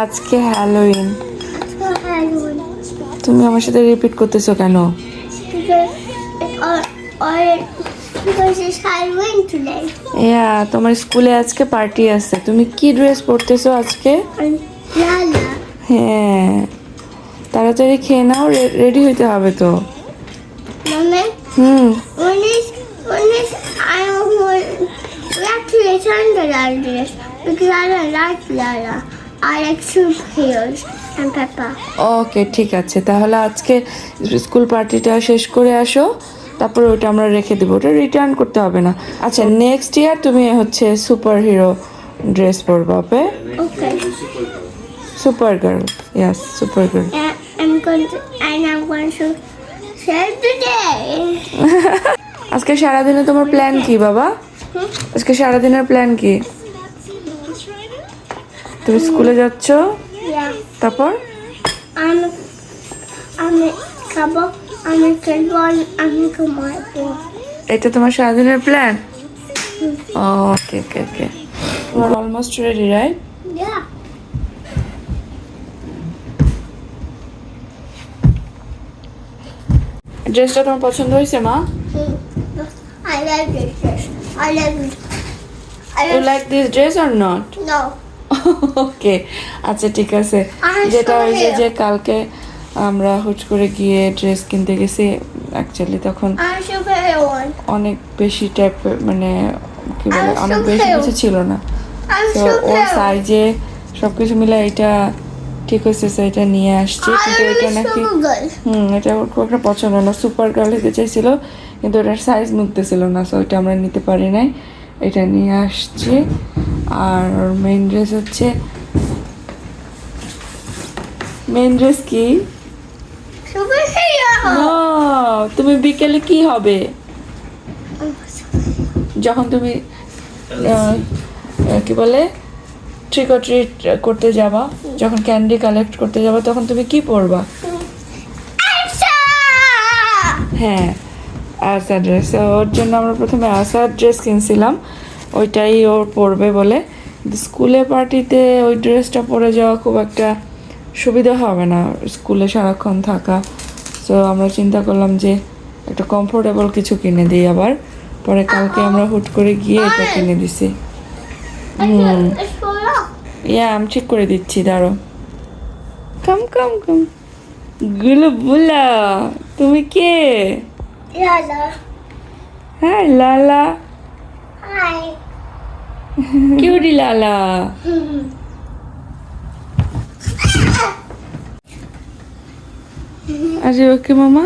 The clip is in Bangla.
আজকে হ্যালোইন। Halloween. তুমি আমার সাথে রিপিট করতেছো কেন? Because it's Halloween today. ইয়া, তোমার স্কুলে আজকে পার্টি আছে। তুমি কি ড্রেস পরতেছো আজকে? And Lala. হ্যাঁ, তাড়াতাড়ি খেয়ে নাও, রেডি হইতে হবে তো। Mommy, hmm, when is we have to return the Lala dress because I don't like Lala. I like superheroes and Peppa. ওকে ঠিক আছে, তাহলে আজকে স্কুল পার্টিটা শেষ করে আসো, তারপরে ওটা আমরা রেখে দেবো, ওটা রিটার্ন করতে হবে না। আচ্ছা, নেক্সট ইয়ার তুমি হচ্ছে সুপার হিরো ড্রেস পরবা, okay? Okay. Super girl, yes super girl. I'm going to save the day. আজকে সারাদিনে তোমার প্ল্যান কি বাবা? আজকে সারাদিনের প্ল্যান কি? তুমি স্কুলে যাচ্ছ, Yeah. তারপর I'm couple. I'm a kid one. I'm a commercial. এটা তোমার সারাদিনের প্ল্যান? ওকে ওকে ওকে, তোমার অলমোস্ট রেডি, রাইট? Yeah. ড্রেসটা তোমার পছন্দ হয়েছে মা? I like this dress. I like it. You like this dress or not? No. Okay, আচ্ছা ঠিক আছে। আর যেটা হয়েছে সবাই- যে কালকে আমরা হুট করে গিয়ে ড্রেস কিনতে গেছি, অ্যাকচুয়ালি তখন I'm superhero one. অনেক বেশি টাইপের, মানে কি বলে, আর অনেক বেশি superhero। কিছু ছিল না। I'm তো ওর superhero. সাইজে সবকিছু মিলে এটা ঠিক হয়েছে, তো এটা নিয়ে আসছি। কিন্তু এটা নাকি এটা ওর খুব একটা পছন্দ না, সুপার গার্ল হতে চাইছিল কিন্তু ওটার সাইজ মিলতেছিল না, সো এটা আমরা নিতে পারি নাই, এটা নিয়ে আসছি। আর মেইন ড্রেস হচ্ছে, মেইন ড্রেস কি? Superhero. নো, তুমি বিকেলে কি হবে যখন তুমি কি বলে ট্রিক অর ট্রিট করতে যাবা, যখন ক্যান্ডি কালেক্ট করতে যাবা, তখন তুমি কি পরবা? Elsa. হ্যাঁ, আসার ড্রেস। ওর জন্য আমরা প্রথমে আসার ড্রেস কিনছিলাম, ওইটাই ওর পরবে বলে। কিন্তু স্কুলে পার্টিতে ওই ড্রেসটা পরে যাওয়া খুব একটা সুবিধা হবে না, স্কুলে সারাক্ষণ থাকা। সো আমরা চিন্তা করলাম যে একটা কমফোর্টেবল কিছু কিনে দিই আবার। পরে কালকে আমরা হুট করে গিয়ে এটা কিনে দিছি। It's full up. ইয়া, আমি ঠিক করে দিচ্ছি, দাঁড়ো। কাম কাম কাম, গুলো বুলা, তুমি কে? Lala. হ্যাঁ লালা, Hi. কিউটি লালা। আরে ওকে মামা।